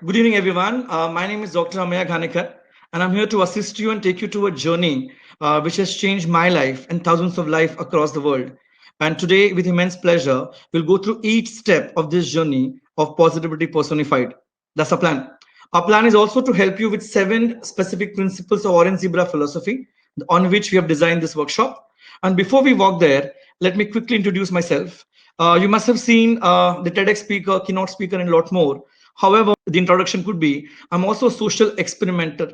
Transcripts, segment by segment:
Good evening, everyone. My name is Dr. Ameya Ghanekar, and I'm here to assist you and take you to a journey which has changed my life and thousands of lives across the world. And today, with immense pleasure, we'll go through each step of this journey of positivity personified. That's our plan. Our plan is also to help you with 7 specific principles of Orange Zebra philosophy on which we have designed this workshop. And before we walk there, let me quickly introduce myself. You must have seen the TEDx speaker, keynote speaker, and a lot more. However, the introduction could be I'm also a social experimenter.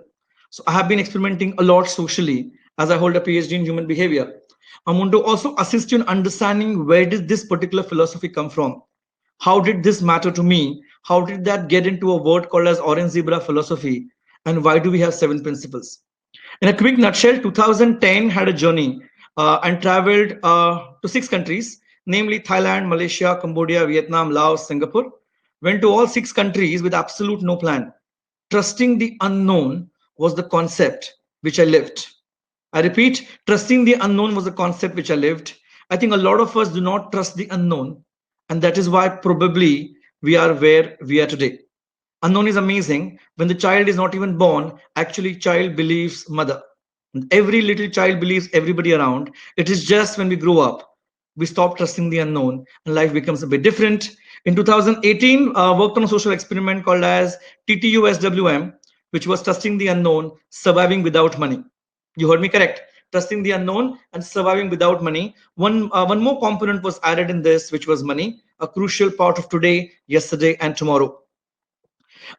So I have been experimenting a lot socially as I hold a PhD in human behavior. I'm going to also assist you in understanding where did this particular philosophy come from? How did this matter to me? How did that get into a word called as orange zebra philosophy? And why do we have 7 principles? In a quick nutshell, 2010 had a journey and traveled to 6 countries, namely Thailand, Malaysia, Cambodia, Vietnam, Laos, Singapore. Went to all 6 countries with absolute no plan. Trusting the unknown was the concept which I lived. I repeat, trusting the unknown was a concept which I lived. I think a lot of us do not trust the unknown, and that is why probably we are where we are today. Unknown is amazing. When the child is not even born, actually child believes mother. Every little child believes everybody around. It is just when we grow up, we stop trusting the unknown and life becomes a bit different. In 2018, worked on a social experiment called as TTUSWM, which was trusting the unknown, surviving without money. You heard me correct. Trusting the unknown and surviving without money. One more component was added in this, which was money, a crucial part of today, yesterday, and tomorrow.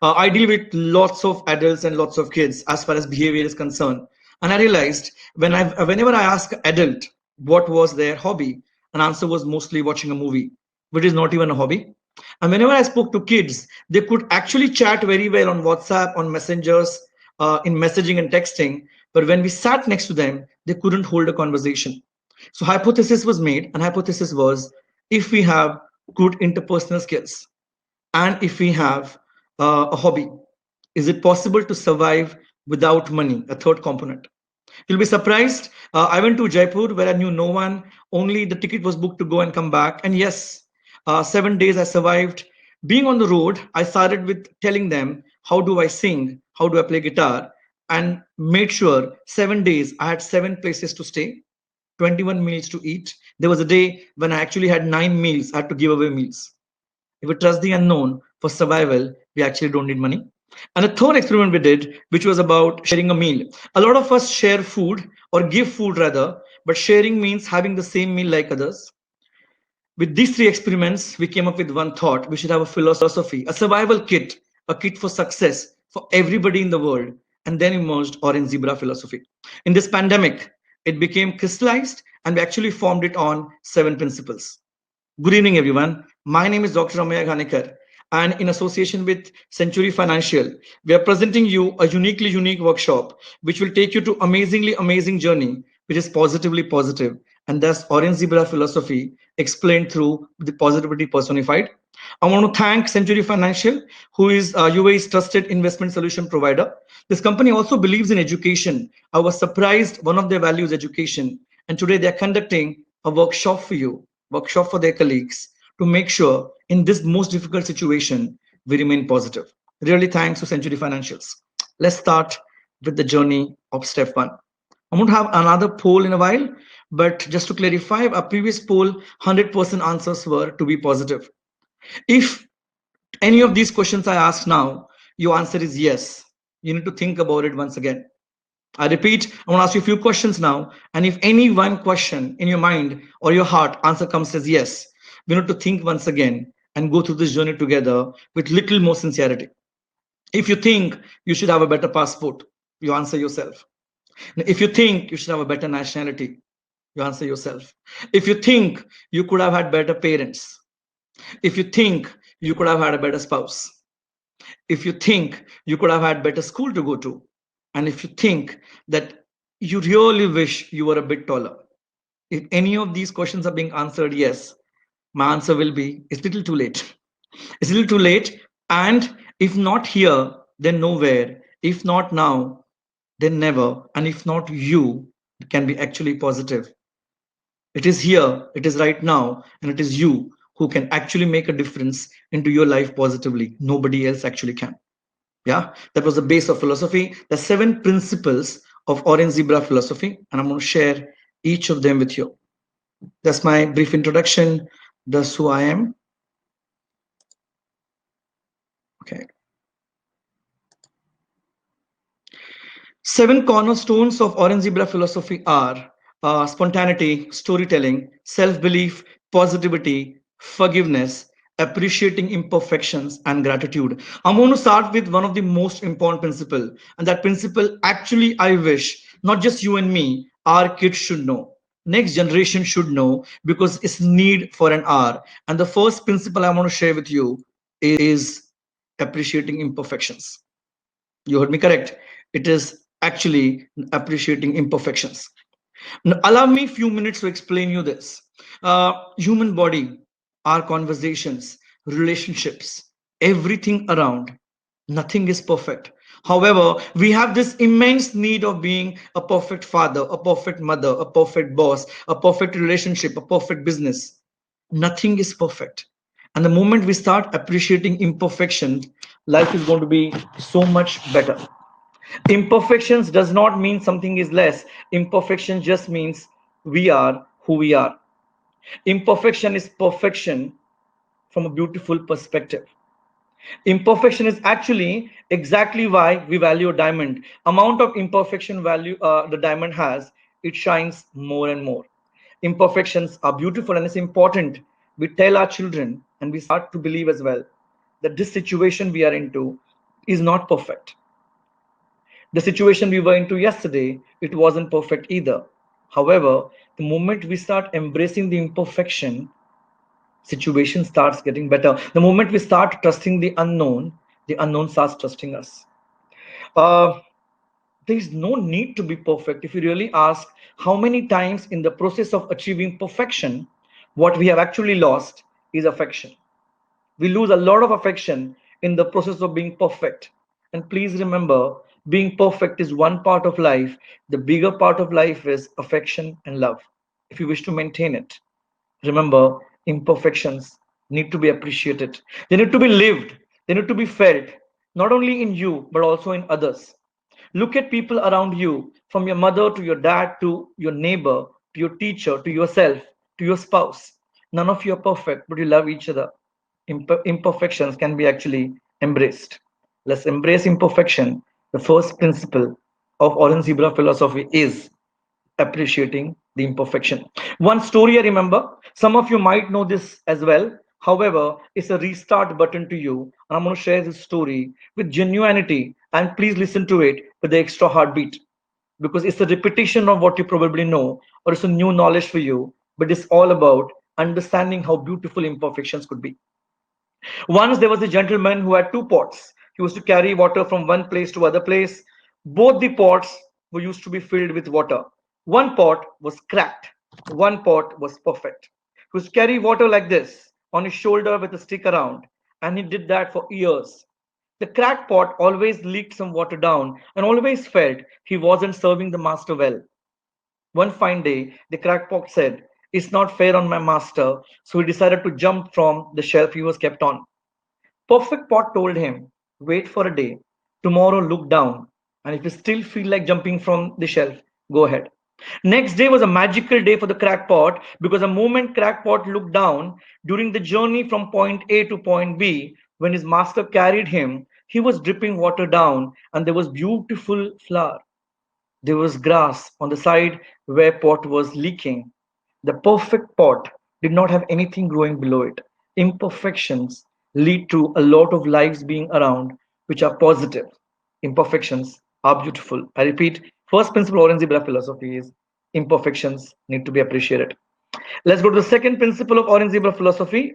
I deal with lots of adults and lots of kids as far as behavior is concerned. And I realized whenever I ask an adult what was their hobby, an answer was mostly watching a movie, which is not even a hobby. And whenever I spoke to kids, they could actually chat very well on WhatsApp, on messengers, in messaging and texting. But when we sat next to them, they couldn't hold a conversation. So hypothesis was made, and hypothesis was if we have good interpersonal skills, and if we have a hobby, is it possible to survive without money? A third component. You'll be surprised. I went to Jaipur where I knew no one. Only the ticket was booked to go and come back. And yes, 7 days I survived. Being on the road, I started with telling them, how do I sing? How do I play guitar? And made sure 7 days I had 7 places to stay, 21 meals to eat. There was a day when I actually had 9 meals. I had to give away meals. If we trust the unknown for survival, we actually don't need money. And the third experiment we did, which was about sharing a meal. A lot of us share food or give food rather, but sharing means having the same meal like others. With these 3 experiments, we came up with one thought. We should have a philosophy, a survival kit, a kit for success for everybody in the world. And then emerged Orange Zebra philosophy. In this pandemic, it became crystallized and we actually formed it on 7 principles. Good evening, everyone. My name is Dr. Ameya Ghanekar, and in association with Century Financial, we are presenting you a uniquely unique workshop which will take you to amazingly amazing journey, which is positively positive, and thus Orange Zebra philosophy explained through the positivity personified. I want to thank Century Financial, who is UAE's trusted investment solution provider. This company also believes in education. I was surprised one of their values education, and today they are conducting a workshop for you, workshop for their colleagues to make sure in this most difficult situation we remain positive. Really thanks to Century Financials. Let's start with the journey of step 1. I'm going to have another poll in a while, but just to clarify, our previous poll 100% answers were to be positive. If any of these questions I ask now, your answer is yes, you need to think about it once again. I repeat, I want to ask you a few questions now. And if any one question in your mind or your heart answer comes as yes, we need to think once again and go through this journey together with little more sincerity. If you think you should have a better passport, you answer yourself. If you think you should have a better nationality, you answer yourself. If you think you could have had better parents, if you think you could have had a better spouse, if you think you could have had better school to go to, and if you think that you really wish you were a bit taller, if any of these questions are being answered yes, my answer will be it's a little too late. It's a little too late. And if not here, then nowhere. If not now, then never. And if not you, it can be actually positive. It is here, it is right now, and it is you who can actually make a difference into your life positively. Nobody else actually can. Yeah, that was the base of philosophy, the seven principles of orange zebra philosophy, and I'm going to share each of them with you. That's my brief introduction. That's who I am. Okay. Seven cornerstones of Orange Zebra philosophy are spontaneity, storytelling, self belief, positivity, forgiveness, appreciating imperfections, and gratitude. I'm going to start with one of the most important principle, and that principle actually I wish not just you and me, our kids should know. Next generation should know because it's need for an hour. And the first principle I want to share with you is appreciating imperfections. You heard me correct. It is actually appreciating imperfections. Now, allow me a few minutes to explain you this. Human body, our conversations, relationships, everything around, nothing is perfect. However, we have this immense need of being a perfect father, a perfect mother, a perfect boss, a perfect relationship, a perfect business. Nothing is perfect. And the moment we start appreciating imperfection, life is going to be so much better. Imperfections does not mean something is less. Imperfection just means we are who we are. Imperfection is perfection from a beautiful perspective. Imperfection is actually exactly why we value a diamond. Amount of imperfection value the diamond has, it shines more and more. Imperfections are beautiful and it's important. We tell our children and we start to believe as well that this situation we are into is not perfect. The situation we were into yesterday, it wasn't perfect either. However, the moment we start embracing the imperfection, situation starts getting better. The moment we start trusting the unknown starts trusting us. Uh, there is no need to be perfect. If you really ask how many times in the process of achieving perfection, what we have actually lost is affection. We lose a lot of affection in the process of being perfect. And please remember, being perfect is one part of life. The bigger part of life is affection and love. If you wish to maintain it, remember, imperfections need to be appreciated. They need to be lived. They need to be felt, not only in you, but also in others. Look at people around you, from your mother to your dad to your neighbor to your teacher to yourself to your spouse. None of you are perfect, but you love each other. Imperfections can be actually embraced. Let's embrace imperfection. The first principle of Orange Zebra philosophy is appreciating the imperfection. One story I remember, some of you might know this as well. However, it's a restart button to you. And I'm going to share this story with genuinity. And please listen to it with the extra heartbeat because it's a repetition of what you probably know, or it's a new knowledge for you. But it's all about understanding how beautiful imperfections could be. Once there was a gentleman who had two pots. He was to carry water from one place to other place. Both the pots were used to be filled with water. One pot was cracked. One pot was perfect. He was to carry water like this on his shoulder with a stick around, and he did that for years. The cracked pot always leaked some water down and always felt he wasn't serving the master well. One fine day, the crackpot said, "It's not fair on my master," so he decided to jump from the shelf he was kept on. Perfect Pot told him, "Wait for a day. Tomorrow look down. And if you still feel like jumping from the shelf, go ahead." Next day was a magical day for the crackpot because the moment crackpot looked down during the journey from point A to point B, when his master carried him, he was dripping water down and there was beautiful flower. There was grass on the side where pot was leaking. The perfect pot did not have anything growing below it. Imperfections lead to a lot of lives being around which are positive. Imperfections are beautiful. I repeat, first principle Orange Zebra philosophy is imperfections need to be appreciated. Let's go to the second principle of Orange Zebra philosophy.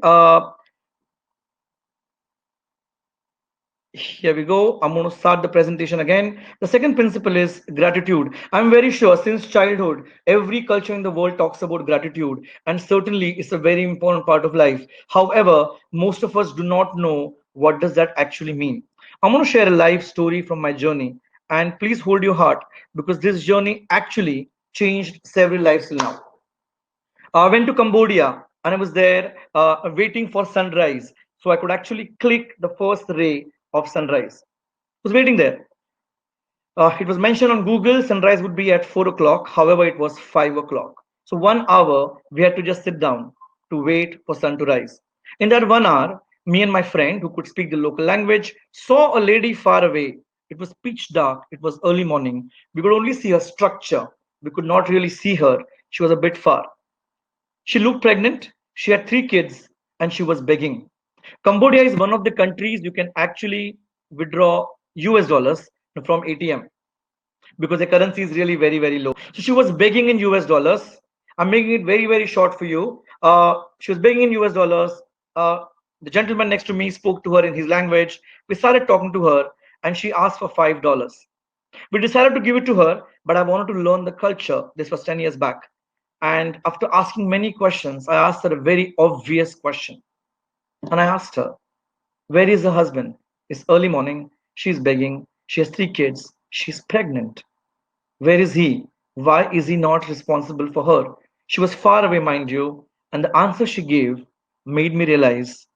Here we go. I'm going to start the presentation again. The second principle is gratitude. I'm very sure since childhood, every culture in the world talks about gratitude, and certainly it's a very important part of life. However, most of us do not know what does that actually mean. I'm going to share a life story from my journey, and please hold your heart because this journey actually changed several lives till now. I went to Cambodia and I was there waiting for sunrise so I could actually click the first ray of sunrise. Was waiting there. It was mentioned on Google sunrise would be at 4 o'clock. However, it was 5 o'clock. So 1 hour we had to just sit down to wait for sun to rise. In that 1 hour, me and my friend who could speak the local language saw a lady far away. It was pitch dark. It was early morning. We could only see her structure. We could not really see her. She was a bit far. She looked pregnant. She had 3 kids and she was begging. Cambodia is one of the countries you can actually withdraw US dollars from ATM because the currency is really very, very low. So she was begging in US dollars. I'm making it very, very short for you. She was begging in US dollars. Uh, the gentleman next to me spoke to her in his language. We started talking to her and she asked for $5. We decided to give it to her, but I wanted to learn the culture. This was 10 years back. And after asking many questions, I asked her a very obvious question. And I asked her, where is her husband? It's early morning. She's begging. She has 3 kids. She's pregnant. Where is he? Why is he not responsible for her? She was far away, mind you, and the answer she gave made me realize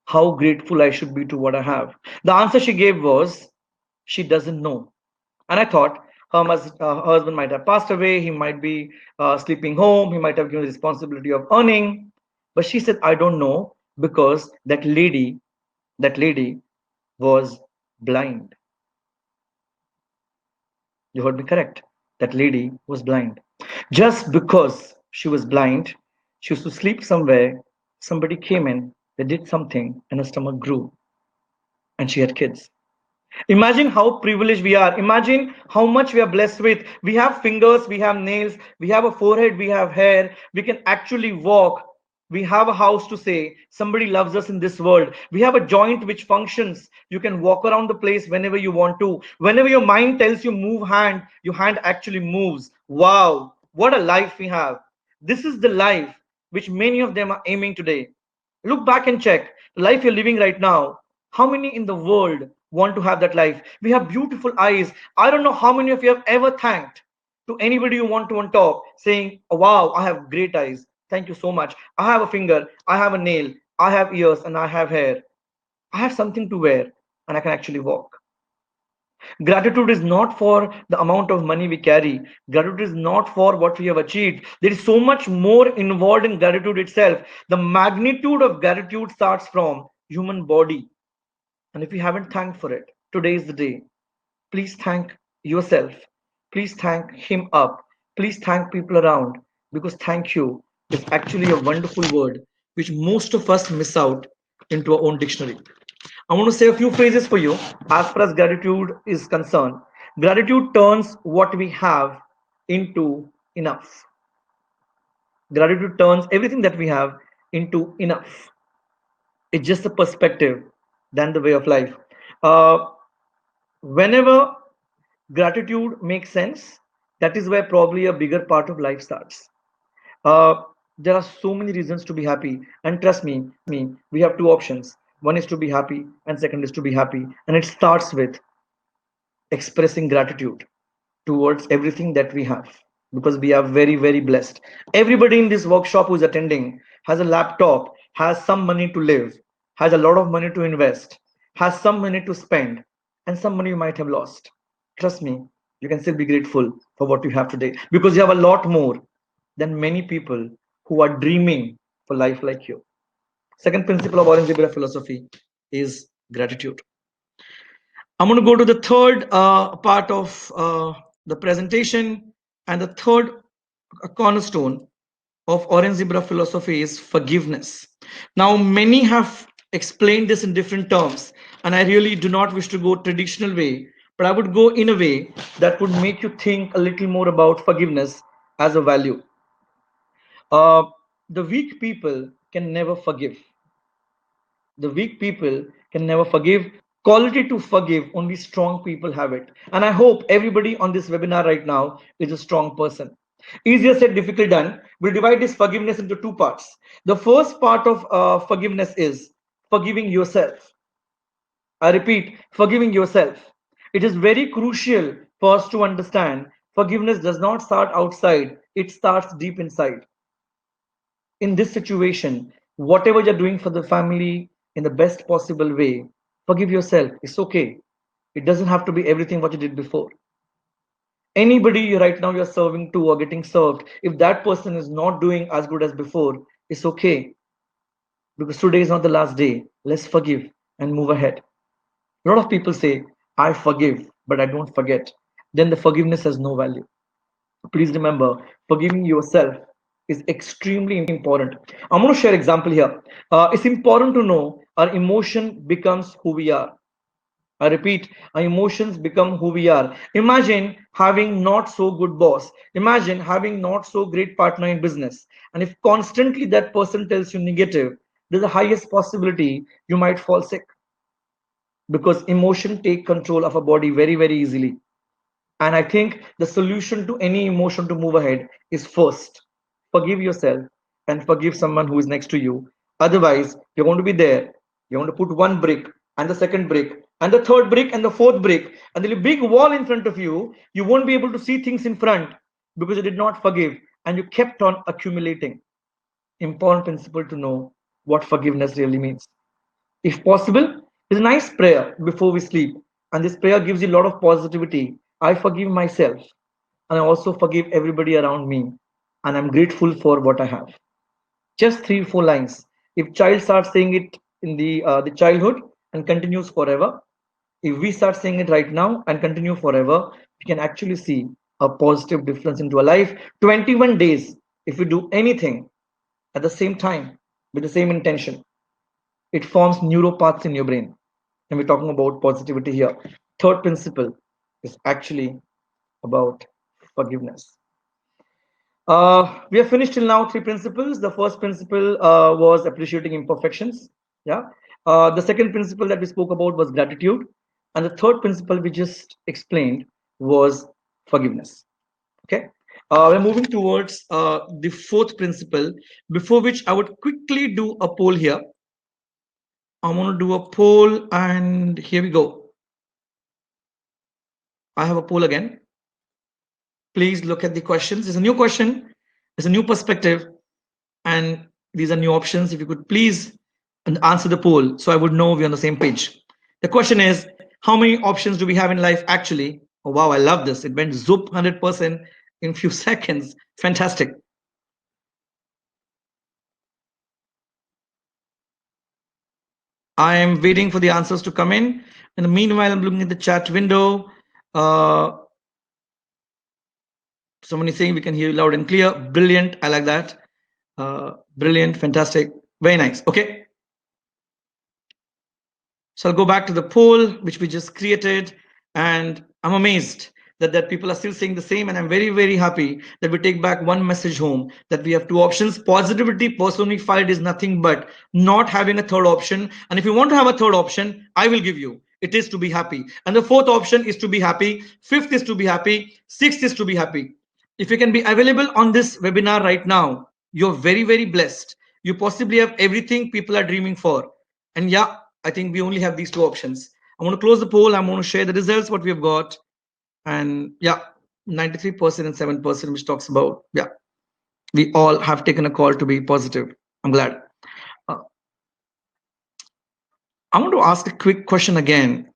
how grateful I should be to what I have. The answer she gave was, she doesn't know. And I thought her husband might have passed away, he might be sleeping home, he might have given the responsibility of earning. But she said, I don't know because that lady was blind. You heard me correct. That lady was blind. Just because she was blind, she used to sleep somewhere. Somebody came in, they did something, and her stomach grew, and she had kids. Imagine how privileged we are. Imagine how much we are blessed with. We have fingers, we have nails, we have a forehead, we have hair, we can actually walk. We have a house to say. Somebody loves us in this world. We have a joint which functions. You can walk around the place whenever you want to. Whenever your mind tells you move hand, your hand actually moves. Wow, what a life we have. This is the life which many of them are aiming today. Look back and check the life you're living right now. How many in the world want to have that life? We have beautiful eyes. I don't know how many of you have ever thanked to anybody you want to on top saying, "Oh, wow, I have great eyes. Thank you so much. I have a finger, I have a nail, I have ears, and I have hair. I have something to wear, and I can actually walk." Gratitude is not for the amount of money we carry. Gratitude is not for what we have achieved. There is so much more involved in gratitude itself. The magnitude of gratitude starts from human body. And if you haven't thanked for it, today is the day. Please thank yourself. Please thank him up. Please thank people around because thank you is actually a wonderful word which most of us miss out into our own dictionary. I want to say a few phrases for you as far as gratitude is concerned. Gratitude turns what we have into enough. Gratitude turns everything that we have into enough. It's just a perspective than the way of life. Uh, Whenever gratitude makes sense, that is where probably a bigger part of life starts. Uh, there are so many reasons to be happy, and trust me, we have two options. One is to be happy, and second is to be happy, and it starts with expressing gratitude towards everything that we have because we are very, very blessed. Everybody in this workshop who's attending has a laptop, has some money to live, has a lot of money to invest, has some money to spend, and some money you might have lost. Trust me, you can still be grateful for what you have today because you have a lot more than many people who are dreaming for life like you. Second principle of Orange Zebra philosophy is gratitude. I'm going to go to the third part of the presentation, and the third cornerstone of Orange Zebra philosophy is forgiveness. Now, many have explained this in different terms, and I really do not wish to go traditional way, but I would go in a way that would make you think a little more about forgiveness as a value. Uh, the weak people can never forgive. The weak people can never forgive. Quality to forgive, only strong people have it. And I hope everybody on this webinar right now is a strong person. Easier said, difficult done. We'll divide this forgiveness into two parts. The first part of forgiveness is forgiving yourself. I repeat, forgiving yourself. It is very crucial for us to understand forgiveness does not start outside, it starts deep inside. In this situation, whatever you're doing for the family in the best possible way, forgive yourself. It's okay. It doesn't have to be everything what you did before. Anybody you right now you're serving to or getting served, if that person is not doing as good as before, it's okay, because today is not the last day. Let's forgive and move ahead. A lot of people say, I forgive, but I don't forget. Then the forgiveness has no value. Please remember, forgiving yourself is extremely important. I'm going to share example here. It's important to know our emotion becomes who we are. I repeat, our emotions become who we are. Imagine having not so good boss. Imagine having not so great partner in business. And if constantly that person tells you negative, there's the highest possibility you might fall sick, because emotion take control of our body very, very easily. And I think the solution to any emotion to move ahead is first, forgive yourself and forgive someone who is next to you. Otherwise, you're going to be there. You're going to put one brick and the second brick and the third brick and the fourth brick, and there'll be a big wall in front of you. You won't be able to see things in front because you did not forgive and you kept on accumulating. Important principle to know what forgiveness really means. If possible, it's a nice prayer before we sleep. And this prayer gives you a lot of positivity. I forgive myself and I also forgive everybody around me. And I'm grateful for what I have. Just 3 4 lines. If child starts saying it in the childhood and continues forever, if we start saying it right now and continue forever, we can actually see a positive difference into our life. 21 days, if we do anything at the same time with the same intention, it forms neuropaths in your brain. And we're talking about positivity here. Third principle is actually about forgiveness. We have finished till now 3 principles. The first principle was appreciating imperfections. Yeah. The second principle that we spoke about was gratitude. And the third principle we just explained was forgiveness. Okay. We're moving towards the fourth principle, before which I would quickly do a poll here. I'm going to do a poll, and here we go. I have a poll again. Please look at the questions. It's a new question, it's a new perspective, and these are new options. If you could please answer the poll so I would know we're on the same page. The question is, how many options do we have in life actually? Oh, wow, I love this. It went zoop 100% in few seconds. Fantastic. I am waiting for the answers to come in. In the meanwhile, I'm looking at the chat window. Uh, Someone is saying we can hear you loud and clear. Brilliant. I like that. Brilliant. Fantastic. Very nice. Okay. So I'll go back to the poll, which we just created. And I'm amazed that people are still saying the same. And I'm very, very happy that we take back one message home, that we have two options. Positivity personified is nothing but not having a third option. And if you want to have a third option, I will give you. It is to be happy. And the fourth option is to be happy. Fifth is to be happy. Sixth is to be happy. If you can be available on this webinar right now, you're very, very blessed. You possibly have everything people are dreaming for. And yeah, I think we only have these two options. I'm going to close the poll. I'm going to share the results, what we have got. And yeah, 93% and 7%, which talks about, yeah, we all have taken a call to be positive. I'm glad. Uh, I want to ask a quick question again.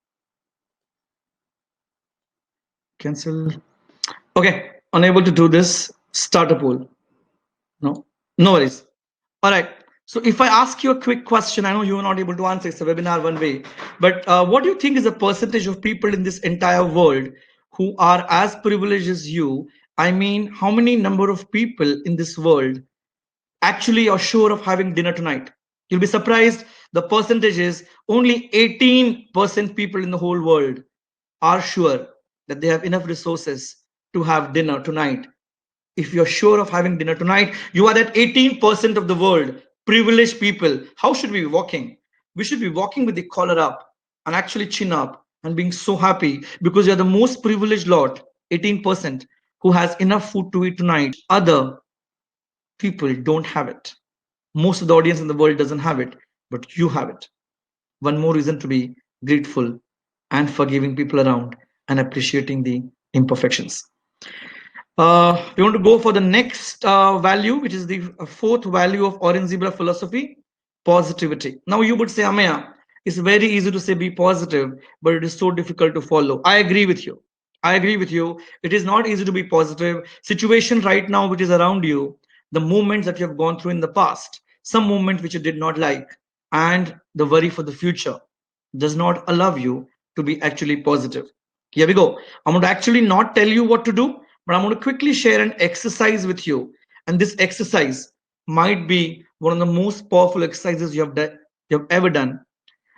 Cancel. Okay, unable to do this. Start a poll. No, no worries. All right. So if I ask you a quick question, I know you are not able to answer. It's a webinar one way. But what do you think is the percentage of people in this entire world who are as privileged as you? I mean, how many number of people in this world actually are sure of having dinner tonight? You'll be surprised. The percentage is only 18% people in the whole world are sure that they have enough resources to have dinner tonight. If you're sure of having dinner tonight, you are that 18% of the world, privileged people. How should we be walking? We should be walking with the collar up and actually chin up and being so happy, because you're the most privileged lot, 18%, who has enough food to eat tonight. Other people don't have it. Most of the audience in the world doesn't have it, but you have it. One more reason to be grateful and forgiving people around and appreciating the imperfections. We want to go for the next value, which is the fourth value of Orange Zebra philosophy, positivity. Now you would say, Ameya, It's very easy to say be positive, but it is so difficult to follow. I agree with you. I agree with you. It is not easy to be positive. Situation right now, which is around you, the moments that you have gone through in the past, some moments which you did not like, and the worry for the future does not allow you to be actually positive. Here we go. I'm going to actually not tell you what to do, but I'm going to quickly share an exercise with you. And this exercise might be one of the most powerful exercises you have ever done.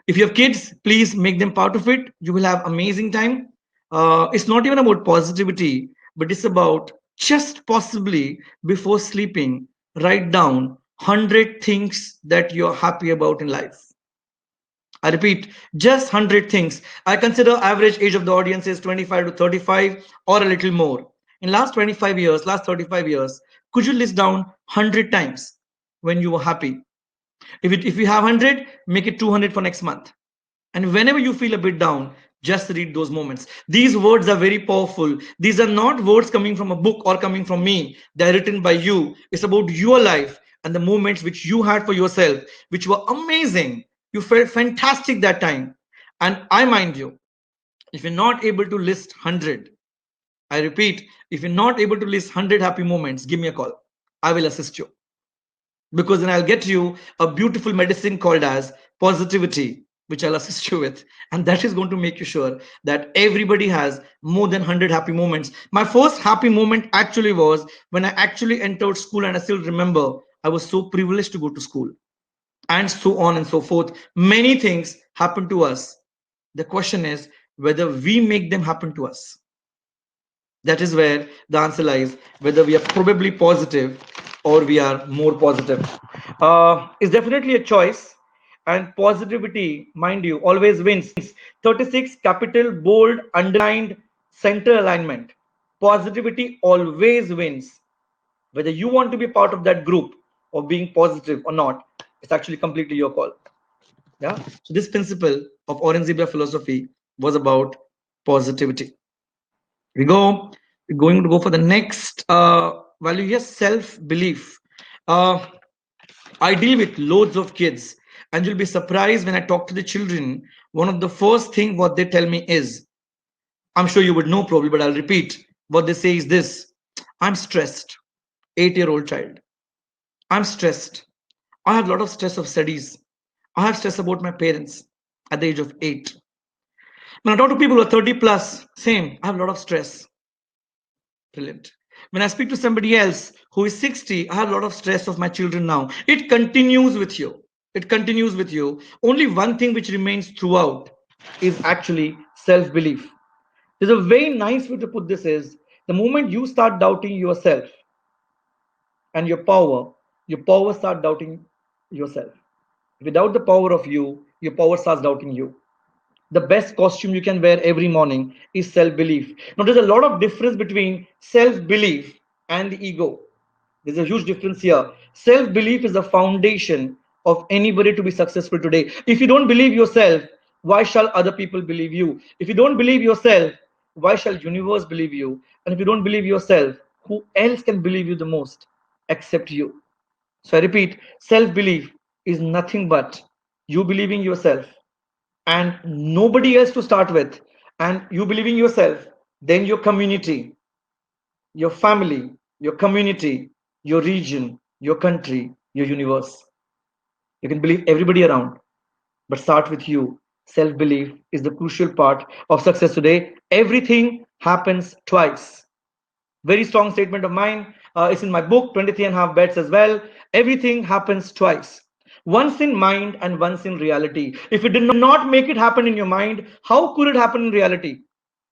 If you have kids, please make them part of it. You will have amazing time. It's not even about positivity, but it's about just possibly before sleeping, write down 100 things that you're happy about in life. I repeat, just 100 things. I consider average age of the audience is 25 to 35 or a little more. In last 25 years, last 35 years, could you list down 100 times when you were happy? If you have 100, make it 200 for next month. And whenever you feel a bit down, just read those moments. These words are very powerful. These are not words coming from a book or coming from me. They're written by you. It's about your life and the moments which you had for yourself, which were amazing. You felt fantastic that time. And I mind you, if you're not able to list 100, I repeat, if you're not able to list 100 happy moments, give me a call. I will assist you, because then I'll get you a beautiful medicine called as positivity, which I'll assist you with. And that is going to make you sure that everybody has more than 100 happy moments. My first happy moment actually was when I actually entered school, and I still remember I was so privileged to go to school, and so on and so forth. Many things happen to us. The question is whether we make them happen to us. That is where the answer lies, whether we are probably positive or we are more positive. It's definitely a choice, and positivity, mind you, always wins. 36 capital, bold, underlined, center alignment. Positivity always wins. Whether you want to be part of that group of being positive or not, it's actually completely your call. Yeah. So this principle of Orange Zebra philosophy was about positivity. We go. We're going to go for the next value here, self belief. Uh, I deal with loads of kids, and you'll be surprised when I talk to the children. One of the first thing what they tell me is, I'm sure you would know probably, but I'll repeat. What they say is this: I'm stressed. 8-year-old child. I'm stressed. I have a lot of stress of studies. I have stress about my parents at the age of 8. When I talk to people who are 30 plus, same. I have a lot of stress. Brilliant. When I speak to somebody else who is 60, I have a lot of stress of my children now. It continues with you. It continues with you. Only one thing which remains throughout is actually self belief. There's a very nice way to put this is the moment you start doubting yourself and your power start doubting yourself. Without the power of you, your power starts doubting you. The best costume you can wear every morning is self belief. Now, there's a lot of difference between self belief and the ego. There's a huge difference here. Self belief is the foundation of anybody to be successful today. If you don't believe yourself, why shall other people believe you? If you don't believe yourself, why shall universe believe you? And if you don't believe yourself, who else can believe you the most except you? So I repeat, self belief is nothing but you believing yourself and nobody else to start with, and you believing yourself, then your community, your family, your community, your region, your country, your universe. You can believe everybody around, but start with you. Self belief is the crucial part of success today. Everything happens twice. Very strong statement of mine. It's in my book, 23 and a half bets as well. Everything happens twice. Once in mind and once in reality. If you did not make it happen in your mind, how could it happen in reality?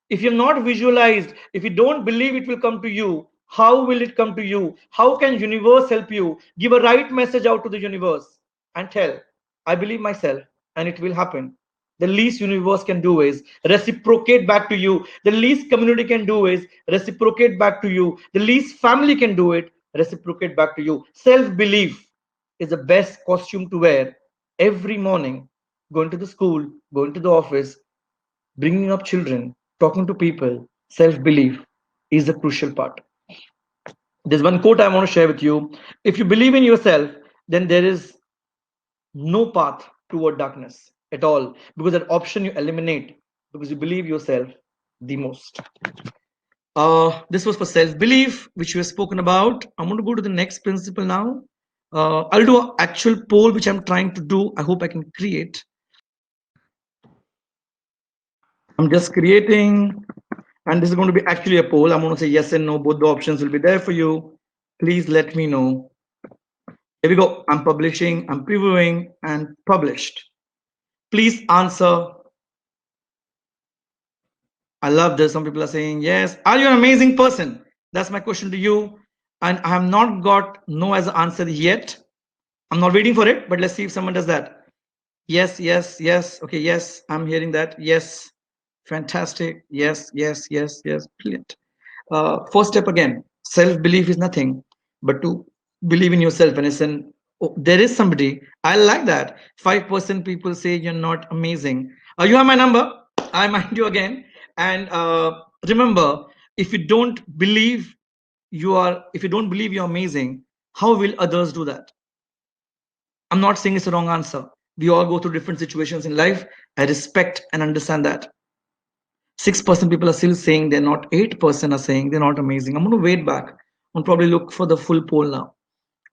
If you're not visualized, if you don't believe it will come to you, how will it come to you? How can universe help you? Give a right message out to the universe and tell, I believe myself and it will happen. The least universe can do is reciprocate back to you. The least community can do is reciprocate back to you. The least family can do it, reciprocate back to you. Self belief is the best costume to wear every morning, going to the school, going to the office, bringing up children, talking to people. Self belief is the crucial part. There's one quote I want to share with you. If you believe in yourself, then there is no path toward darkness. at all, because that option you eliminate because you believe yourself the most. This was for self belief, which we have spoken about. I'm going to go to the next principle now. I'll do an actual poll, which I'm trying to do. I hope I can create. I'm just creating, and this is going to be actually a poll. I'm going to say yes and no. Both the options will be there for you. Please let me know. Here we go. I'm publishing, I'm previewing, and published. Please answer. I love this. Some people are saying yes. Are you an amazing person? That's my question to you. And I have not got no as an answer yet. I'm not waiting for it, but let's see if someone does that. Yes, yes, yes. Okay, yes, I'm hearing that. Yes, fantastic. Yes, yes, yes, yes. Brilliant. First step again, self belief is nothing but to believe in yourself. And it's an, oh, there is somebody, I like that. 5% people say you're not amazing. You have my number. I mind you again. And remember, if you don't believe if you don't believe you're amazing, how will others do that? I'm not saying it's a wrong answer. We all go through different situations in life. I respect and understand that. 6% people are still saying they're not, 8% are saying they're not amazing. I'm going to wait back and probably look for the full poll now.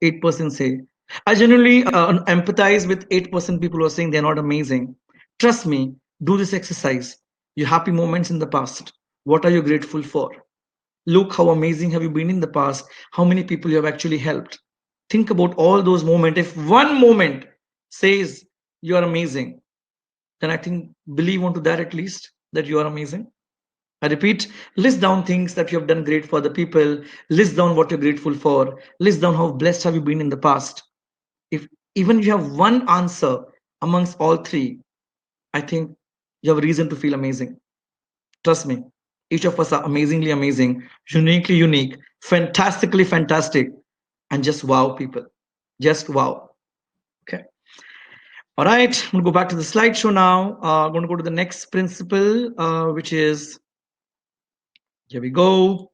8% say. I generally empathize with 8% people who are saying they're not amazing. Trust me, do this exercise. Your happy moments in the past. What are you grateful for? Look how amazing have you been in the past, how many people you have actually helped. Think about all those moments. If one moment says you are amazing, then I think believe onto that at least that you are amazing. I repeat, list down things that you have done great for the people, list down what you're grateful for, list down how blessed have you been in the past. If even you have one answer amongst all three, I think you have a reason to feel amazing. Trust me, each of us are amazingly amazing, uniquely unique, fantastically fantastic, and just wow, people. Just wow. Okay. All right. I'm going to go back to the slideshow now. I'm going to go to the next principle, which is here we go.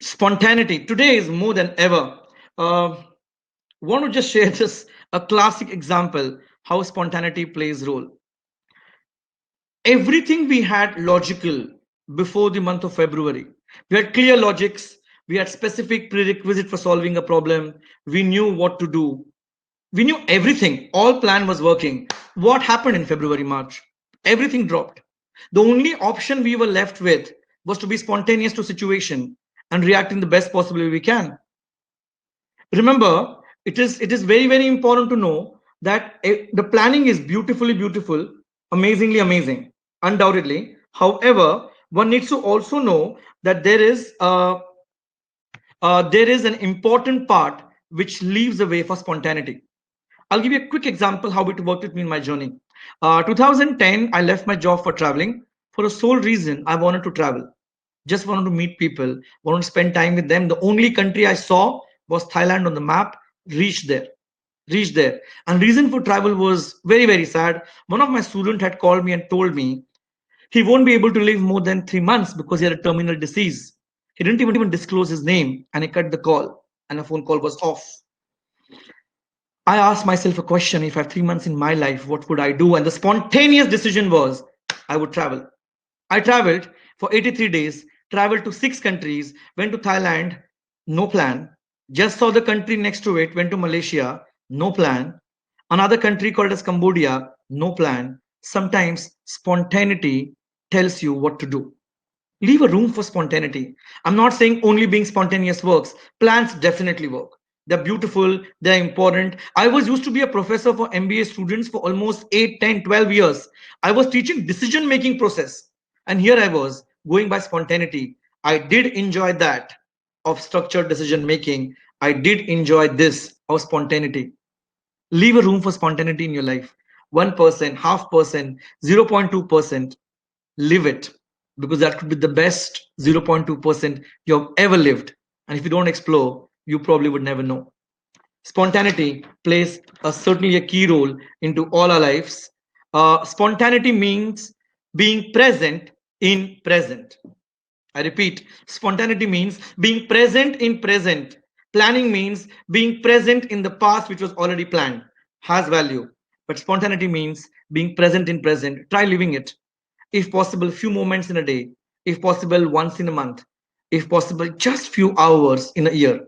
Spontaneity. Today is more than ever. Uh, want to just share this a classic example how spontaneity plays role. Everything we had logical before the month of February. We had clear logics. We had specific prerequisite for solving a problem. We knew what to do. We knew everything. All plan was working. What happened in February, March? Everything dropped. The only option we were left with was to be spontaneous to situation and react in the best possible way we can. Remember, it is very important to know that the planning is beautiful, amazingly amazing, undoubtedly. However, one needs to also know that there is an important part which leaves the way for spontaneity. I'll give you a quick example how it worked with me in my journey. 2010, I left my job for traveling for a sole reason. I wanted to travel, just wanted to meet people, wanted to spend time with them. The only country I saw was Thailand on the map. Reached there, reached there. And reason for travel was very sad. One of my students had called me and told me he won't be able to live more than 3 months because he had a terminal disease. He didn't even disclose his name, and he cut the call, and the phone call was off. I asked myself a question: if I have 3 months in my life, what would I do? And the spontaneous decision was I would travel. I traveled for 83 days, traveled to 6 countries, went to Thailand, no plan. Just saw the country next to it, went to Malaysia, no plan. Another country called as Cambodia, no plan. Sometimes spontaneity tells you what to do. Leave a room for spontaneity. I'm not saying only being spontaneous works. Plans definitely work. They're beautiful, they're important. I was used to be a professor for MBA students for almost 8, 10, 12 years. I was teaching decision making process. And here I was going by spontaneity. I did enjoy that of structured decision making. I did enjoy this of spontaneity. Leave a room for spontaneity in your life. 1%, half percent, 0.2%. Live it, because that could be the best 0.2% you have ever lived. And if you don't explore, you probably would never know. Spontaneity plays certainly a key role into all our lives. Spontaneity means being present in present. I repeat, spontaneity means being present in present. Planning means being present in the past, which was already planned, has value. But spontaneity means being present in present. Try living it. If possible, few moments in a day. If possible, once in a month. If possible, just few hours in a year,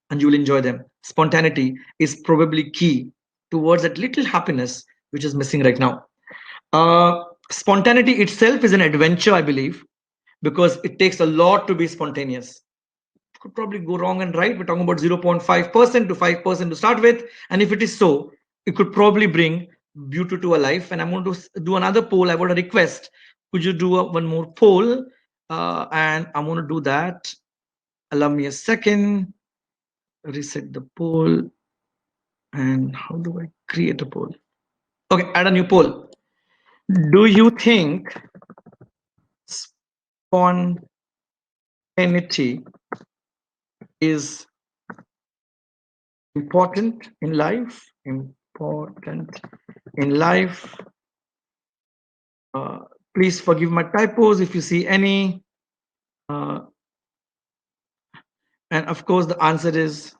and you will enjoy them. Spontaneity is probably key towards that little happiness which is missing right now. Spontaneity itself is an adventure, I believe, because it takes a lot to be spontaneous. Could probably go wrong and right. We're talking about 0.5% to 5% to start with. And if it is so, it could probably bring beauty to a life. And I'm going to do another poll. I want a request. Could you do one more poll? And I'm going to do that. Allow me a second. Reset the poll. And how do I create a poll? Okay, add a new poll. Do you think spontaneity is important in life? Important in life. Uh, Please forgive my typos if you see any. Uh, and of course, the answer is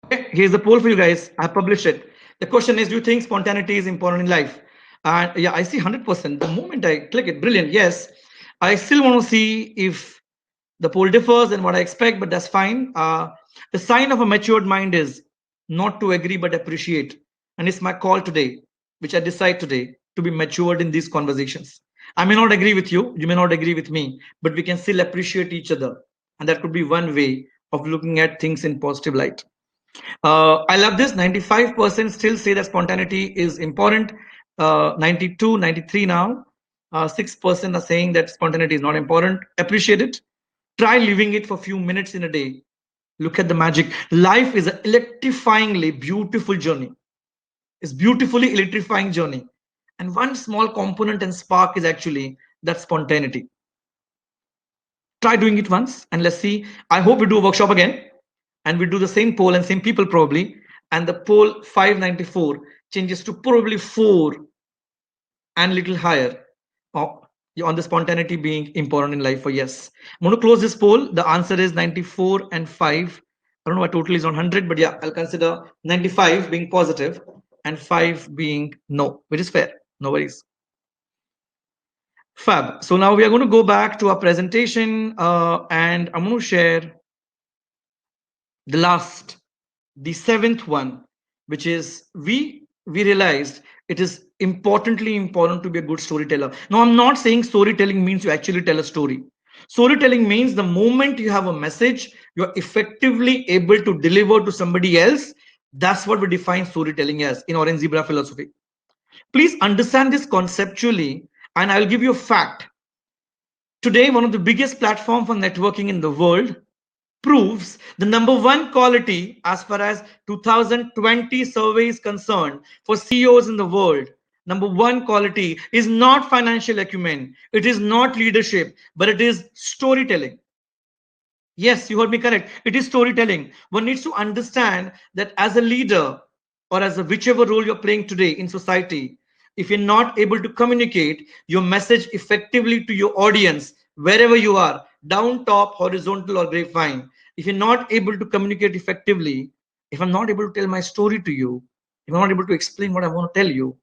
okay. Here's the poll for you guys. I published it. The question is, do you think spontaneity is important in life? And yeah, I see 100%. The moment I click it, brilliant. Yes. I still want to see if the poll differs and what I expect, but that's fine. The sign of a matured mind is not to agree but appreciate. And it's my call today, which I decide today to be matured in these conversations. I may not agree with you, you may not agree with me, but we can still appreciate each other. And that could be one way of looking at things in positive light. I love this. 95% still say that spontaneity is important. 92, 93 now. 6% are saying that spontaneity is not important. Appreciate it. Try living it for a few minutes in a day. Look at the magic. Life is an electrifyingly beautiful journey. It's beautifully electrifying journey. And one small component and spark is actually that spontaneity. Try doing it once and let's see. I hope we do a workshop again and we do the same poll and same people probably. And the poll 594 changes to probably 4 and little higher on the spontaneity being important in life for yes. I'm going to close this poll. The answer is 94 and 5. I don't know why total is on 100, but yeah, I'll consider 95 being positive and 5 being no, which is fair. No worries. Fab. So now we are going to go back to our presentation and I'm going to share the last, the seventh one, which is we realized it is important to be a good storyteller. Now I'm not saying storytelling means you actually tell a story. Storytelling means the moment you have a message you're effectively able to deliver to somebody else. That's what we define storytelling as in orange zebra philosophy. Please understand this conceptually, and I'll give you a fact. Today, one of the biggest platforms for networking in the world proves the number one quality as far as 2020 survey is concerned for CEOs in the world. Number one quality is not financial acumen, it is not leadership, but it is storytelling. Yes, you heard me correct. It is storytelling. One needs to understand that as a leader or as a whichever role you're playing today in society, if you're not able to communicate your message effectively to your audience, wherever you are, down, top, horizontal, or grapevine, if you're not able to communicate effectively, if I'm not able to tell my story to you, if I'm not able to explain what I want to tell you,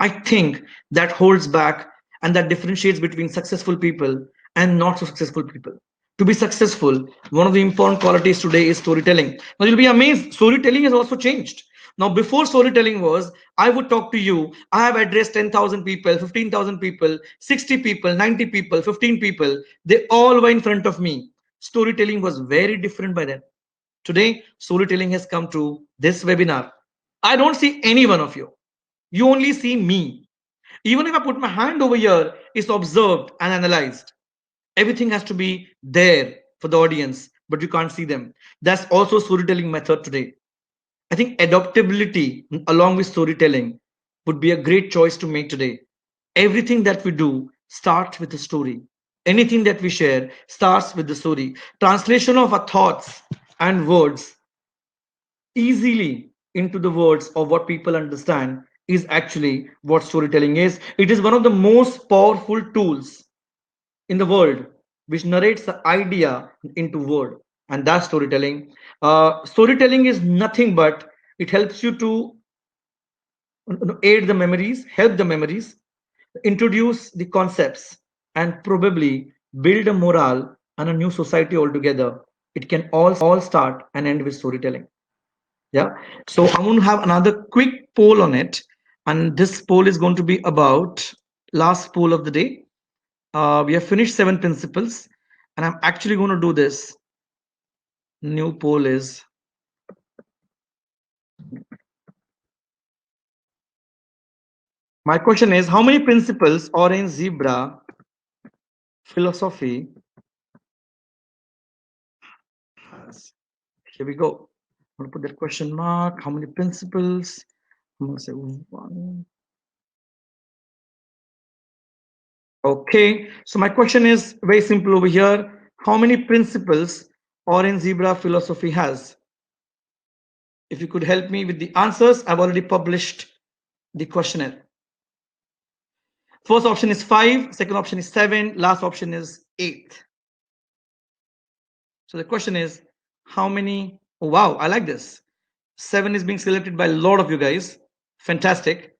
I think that holds back and that differentiates between successful people and not so successful people. To be successful, one of the important qualities today is storytelling. Now you'll be amazed, storytelling has also changed. Now, before storytelling was, I would talk to you, I have addressed 10,000 people, 15,000 people, 60 people, 90 people, 15 people. They all were in front of me. Storytelling was very different by then. Today, storytelling has come to this webinar. I don't see any one of you. You only see me. Even if I put my hand over here, it's observed and analyzed. Everything has to be there for the audience, but you can't see them. That's also storytelling method today. I think adaptability along with storytelling would be a great choice to make today. Everything that we do starts with a story. Anything that we share starts with the story. Translation of our thoughts and words easily into the words of what people understand is actually what storytelling is. It is one of the most powerful tools in the world which narrates the idea into word. and that's storytelling. Storytelling is nothing but it helps you to aid the memories, help the memories, introduce the concepts, and probably build a morale and a new society altogether. It can all start and end with storytelling. Yeah. So I'm going to have another quick poll on it, and this poll is going to be about last poll of the day. We have finished 7 principles, and I'm actually going to do this. New poll is my question is how many principles orange zebra philosophy has? Here we go. I'm going to put that question mark. How many principles? I'm going to say one. Okay. So my question is very simple over here. How many principles orange zebra philosophy has? If you could help me with the answers, I've already published the questionnaire. First option is 5, second option is 7, last option is 8. So the question is how many? Oh, wow, I like this. 7 is being selected by a lot of you guys. Fantastic.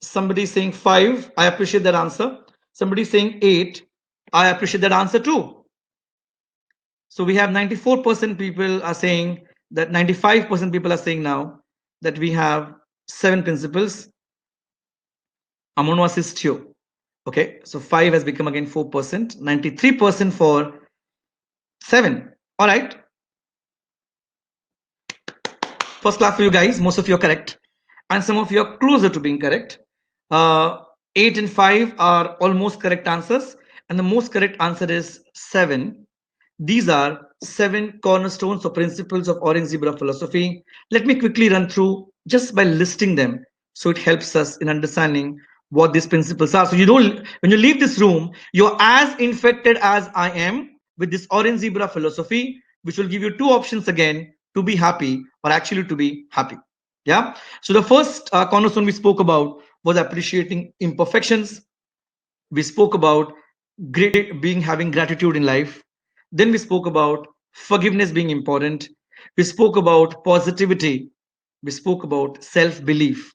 Somebody saying 5, I appreciate that answer. Somebody saying 8, I appreciate that answer too. So we have 94% people are saying that 95% people are saying now that we have 7 principles. I'm going to assist you. Okay, so 5 has become again 4%, 93% for 7. All right. First class for you guys. Most of you are correct, and some of you are closer to being correct. 8 and 5 are almost correct answers, and the most correct answer is 7. These are 7 cornerstones or principles of Orange Zebra philosophy. Let me quickly run through just by listing them so it helps us in understanding what these principles are. So you don't, when you leave this room, you're as infected as I am with this Orange Zebra philosophy, which will give you 2 options again to be happy or actually to be happy. Yeah. So the first cornerstone we spoke about was appreciating imperfections. We spoke about great being having gratitude in life. Then we spoke about forgiveness being important. We spoke about positivity. We spoke about self belief.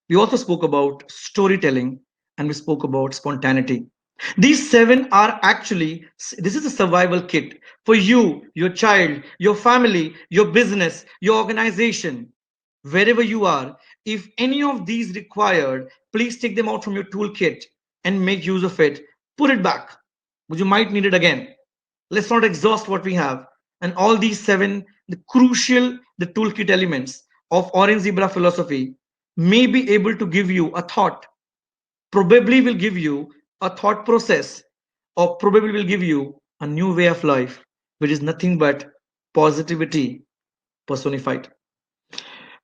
We also spoke about storytelling, and we spoke about spontaneity. These 7 are actually, this is a survival kit for you, your child, your family, your business, your organization, wherever you are. If any of these required, please take them out from your toolkit and make use of it. Put it back, but you might need it again. Let's not exhaust what we have. And all these 7, the crucial, the toolkit elements of Orange Zebra philosophy may be able to give you a thought, probably will give you a thought process, or probably will give you a new way of life, which is nothing but positivity personified.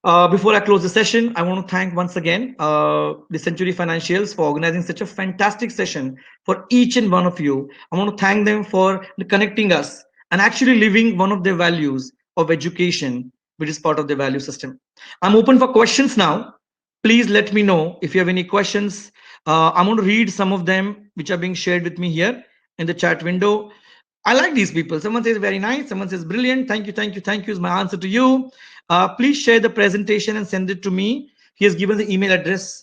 Before I close the session, I want to thank once again the Century Financials for organizing such a fantastic session for each and one of you. I want to thank them for connecting us and actually living one of their values of education, which is part of the value system. I'm open for questions now. Please let me know if you have any questions. I'm going to read some of them which are being shared with me here in the chat window. I like these people. Someone says very nice. Someone says brilliant. Thank you, thank you, thank you is my answer to you. Please share the presentation and send it to me. He has given the email address.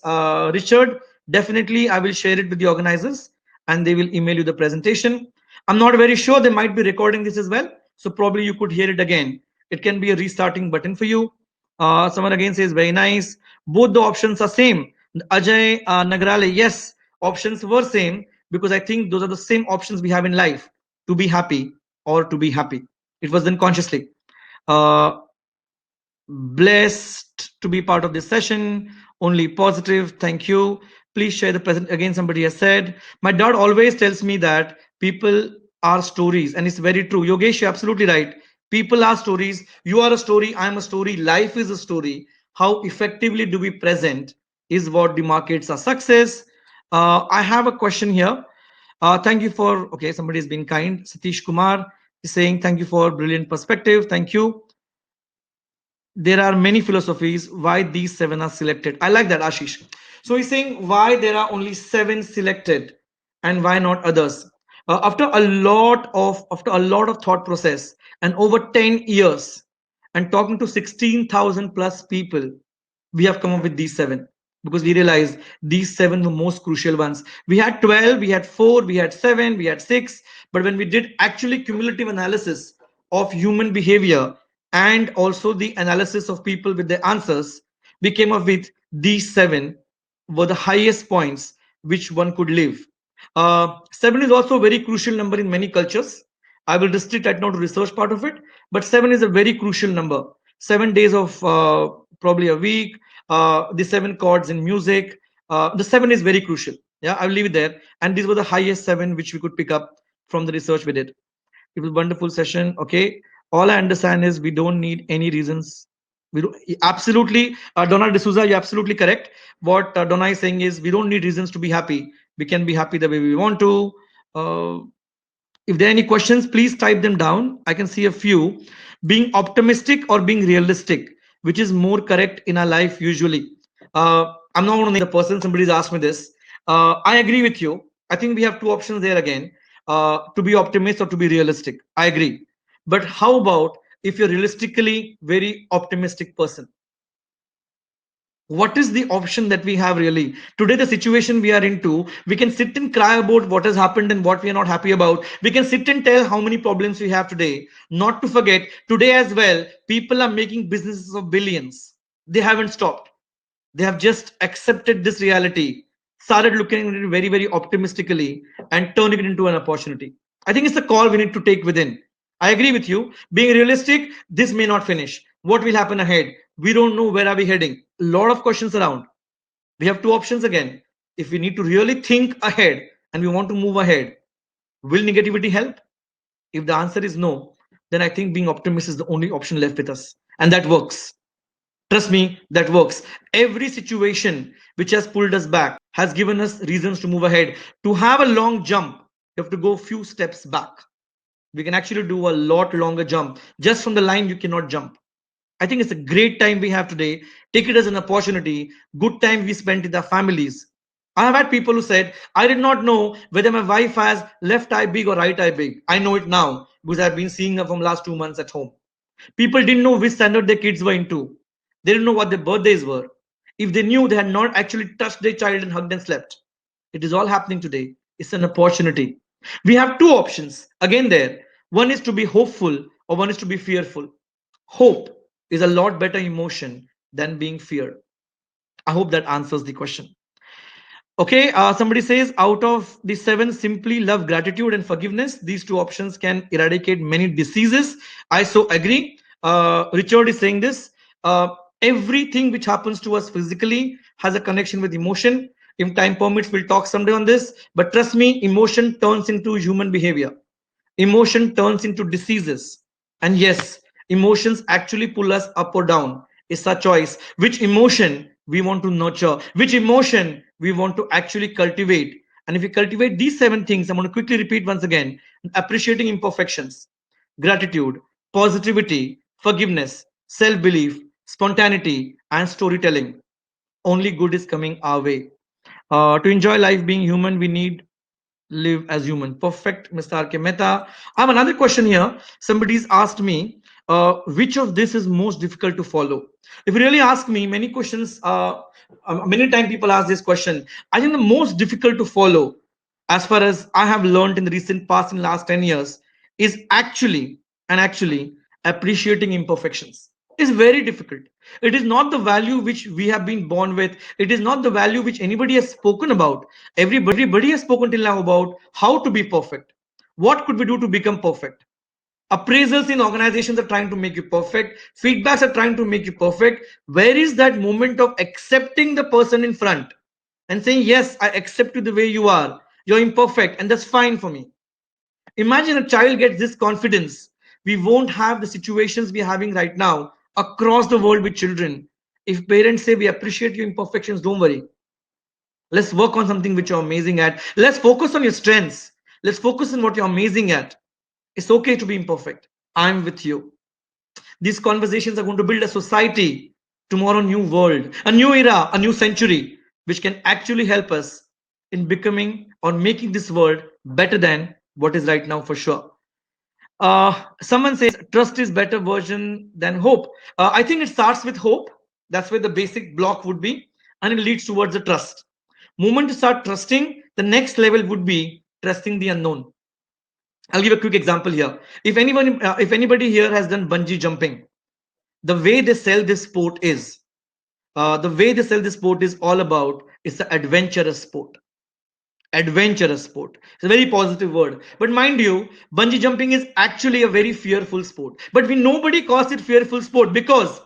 Richard, definitely I will share it with the organizers and they will email you the presentation. I'm not very sure. They might be recording this as well. So probably you could hear it again. It can be a restarting button for you. Someone again says very nice. Both the options are same. Ajay Nagrale, yes, options were same because I think those are the same options we have in life, to be happy or to be happy. It was done consciously. Uh, Blessed to be part of this session. Only positive. Thank you. Please share the present. Again, somebody has said, my dad always tells me that people are stories, and it's very true. Yogesh, you're absolutely right. People are stories. You are a story. I'm a story. Life is a story. How effectively do we present is what demarcates our success. I have a question here. Thank you for, okay, somebody has been kind. Satish Kumar is saying, thank you for brilliant perspective. Thank you. There are many philosophies. Why these 7 are selected? I like that, Ashish. So he's saying why there are only 7 selected and why not others. After a lot of thought process and over 10 years and talking to 16,000 plus people, we have come up with these seven because we realized these seven were most crucial ones. We had 12, we had 4, we had 7, we had 6, but when we did actually cumulative analysis of human behavior and also the analysis of people with their answers, we came up with these seven were the highest points which one could live. Seven is also a very crucial number in many cultures. I will restrict right now to research part of it, but seven is a very crucial number. 7 days of probably a week, the seven chords in music. The seven is very crucial. Yeah, I'll leave it there. And these were the highest seven which we could pick up from the research we did. It was a wonderful session. Okay. All I understand is we don't need any reasons. We don't, absolutely, Donna D'Souza, you're absolutely correct. What Donna is saying is we don't need reasons to be happy. We can be happy the way we want to. Uh, if there are any questions, please type them down. I can see a few. Being optimistic or being realistic, which is more correct in our life usually. I'm not going to name the person. Somebody's asked me this. I agree with you. I think we have two options there again, to be optimist or to be realistic. I agree. But how about if you're realistically very optimistic person? What is the option that we have really today? The situation we are into, we can sit and cry about what has happened and what we are not happy about. We can sit and tell how many problems we have today. Not to forget, today as well, people are making businesses of billions. They haven't stopped. They have just accepted this reality, started looking at it very, very optimistically, and turning it into an opportunity. I think it's a call we need to take within. I agree with you. Being realistic, this may not finish. What will happen ahead? We don't know where are we heading. A lot of questions around. We have two options again. If we need to really think ahead and we want to move ahead, will negativity help? If the answer is no, then I think being optimistic is the only option left with us. And that works. Trust me, that works. Every situation which has pulled us back has given us reasons to move ahead. To have a long jump, you have to go a few steps back. We can actually do a lot longer jump. Just from the line, you cannot jump. I think it's a great time we have today. Take it as an opportunity. Good time we spent with our families. I have had people who said, I did not know whether my wife has left eye big or right eye big. I know it now because I've been seeing her from last 2 months at home. People didn't know which standard their kids were into. They didn't know what their birthdays were. If they knew, they had not actually touched their child and hugged and slept. It is all happening today. It's an opportunity. We have two options again there. One is to be hopeful or one is to be fearful. Hope is a lot better emotion than being feared. I hope that answers the question. Okay, somebody says out of the seven, simply love, gratitude, and forgiveness. These two options can eradicate many diseases. I so agree. Richard is saying this. Everything which happens to us physically has a connection with emotion. If time permits, we'll talk someday on this. But trust me, emotion turns into human behavior. Emotion turns into diseases. And yes, emotions actually pull us up or down. It's a choice. Which emotion we want to nurture, which emotion we want to actually cultivate. And if we cultivate these seven things, I'm going to quickly repeat once again: appreciating imperfections, gratitude, positivity, forgiveness, self belief, spontaneity, and storytelling. Only good is coming our way. To enjoy life being human, we need live as human. Perfect, Mr. R.K. Mehta. I have another question here. Somebody's asked me, which of this is most difficult to follow? If you really ask me, many questions, many times people ask this question. I think the most difficult to follow, as far as I have learned in the recent past, in last 10 years, is actually appreciating imperfections. It's very difficult. It is not the value which we have been born with. It is not the value which anybody has spoken about. Everybody has spoken till now about how to be perfect. What could we do to become perfect? Appraisals in organizations are trying to make you perfect. Feedbacks are trying to make you perfect. Where is that moment of accepting the person in front and saying, yes, I accept you the way you are. You're imperfect, and that's fine for me. Imagine a child gets this confidence. We won't have the situations we're having right now across the world with children. If parents say, we appreciate your imperfections, don't worry. Let's work on something which you're amazing at. Let's focus on your strengths. Let's focus on what you're amazing at. It's okay to be imperfect. I'm with you. These conversations are going to build a society, tomorrow, new world, a new era, a new century, which can actually help us in becoming or making this world better than what is right now for sure. Someone says trust is better version than hope. I think it starts with hope. That's where the basic block would be, and it leads towards the trust. Moment to start trusting, the next level would be trusting the unknown. I'll give a quick example here. If anybody here has done bungee jumping, the way they sell this sport is, all about, it's the adventurous sport. Adventurous sport. It's a very positive word. But mind you, bungee jumping is actually a very fearful sport. But we nobody calls it fearful sport because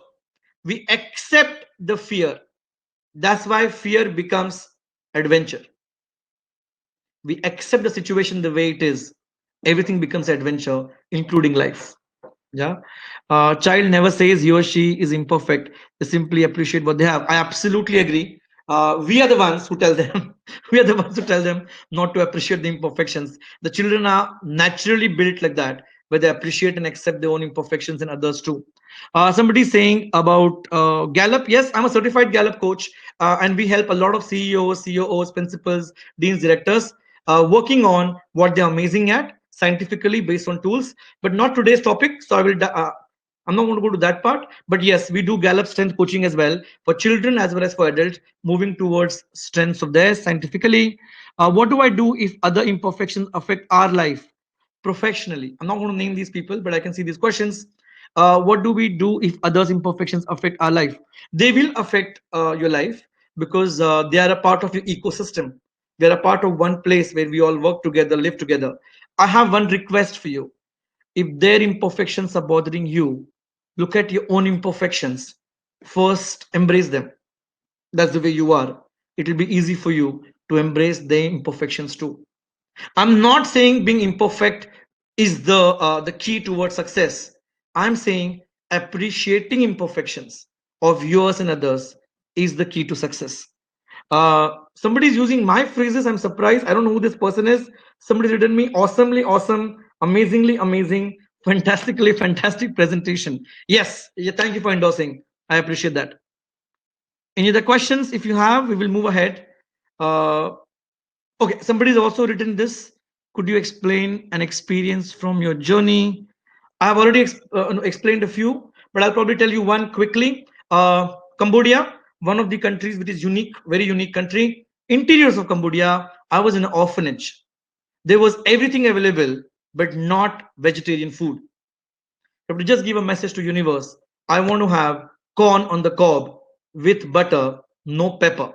we accept the fear. That's why fear becomes adventure. We accept the situation the way it is. Everything becomes adventure, including life. Yeah. Child never says he or she is imperfect. They simply appreciate what they have. I absolutely agree. We are the ones who tell them. We are the ones who tell them not to appreciate the imperfections. The children are naturally built like that, where they appreciate and accept their own imperfections and others too. Somebody saying about Gallup. Yes, I'm a certified Gallup coach, and we help a lot of CEOs, COOs, principals, deans, directors working on what they're amazing at scientifically based on tools. But not today's topic, so I'm not going to go to that part. But yes, we do Gallup strength coaching as well for children as well as for adults, moving towards strengths of theirs scientifically. What do I do if other imperfections affect our life professionally? I'm not going to name these people, but I can see these questions. What do we do if others' imperfections affect our life? They will affect your life because they are a part of your ecosystem. They're a part of one place where we all work together, live together. I have one request for you. If their imperfections are bothering you, look at your own imperfections. First, embrace them. That's the way you are. It will be easy for you to embrace their imperfections too. I'm not saying being imperfect is the key towards success. I'm saying appreciating imperfections of yours and others is the key to success. Somebody's using my phrases. I'm surprised. I don't know who this person is. Somebody's written me awesomely awesome, amazingly amazing, fantastically fantastic presentation. Yes, yeah, thank you for endorsing. I appreciate that. Any other questions? If you have, we will move ahead. Uh, okay, somebody's also written this. Could you explain an experience from your journey? I have already explained a few, but I'll probably tell you one quickly. Cambodia, one of the countries which is unique, very unique country. Interiors of Cambodia, I was in an orphanage. There was everything available, but not vegetarian food. I have to just give a message to universe. I want to have corn on the cob with butter, no pepper,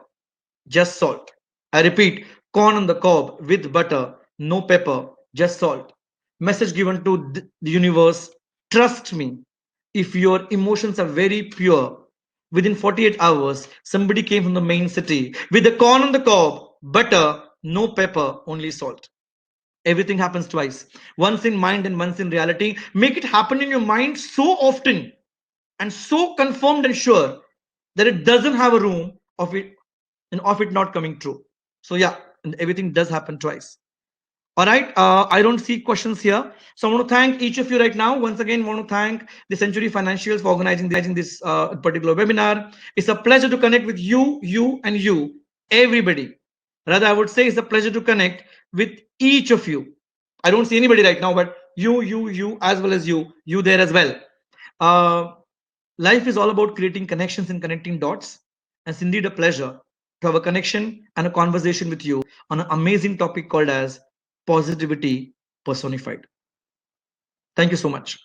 just salt. I repeat, corn on the cob with butter, no pepper, just salt. Message given to the universe. Trust me, if your emotions are very pure, within 48 hours, somebody came from the main city with the corn on the cob, butter, no pepper, only salt. Everything happens twice, once in mind and once in reality. Make it happen in your mind so often and so confirmed and sure that it doesn't have a room of it and of it not coming true. So yeah, and everything does happen twice. All right, I don't see questions here. So I want to thank each of you right now. Once again, want to thank the Century Financials for organizing this particular webinar. It's a pleasure to connect with you, and you, everybody. Rather, I would say it's a pleasure to connect with each of you. I don't see anybody right now, but you, as well as you there as well. Uh, Life is all about creating connections and connecting dots. And it's indeed a pleasure to have a connection and a conversation with you on an amazing topic called as positivity personified. Thank you so much.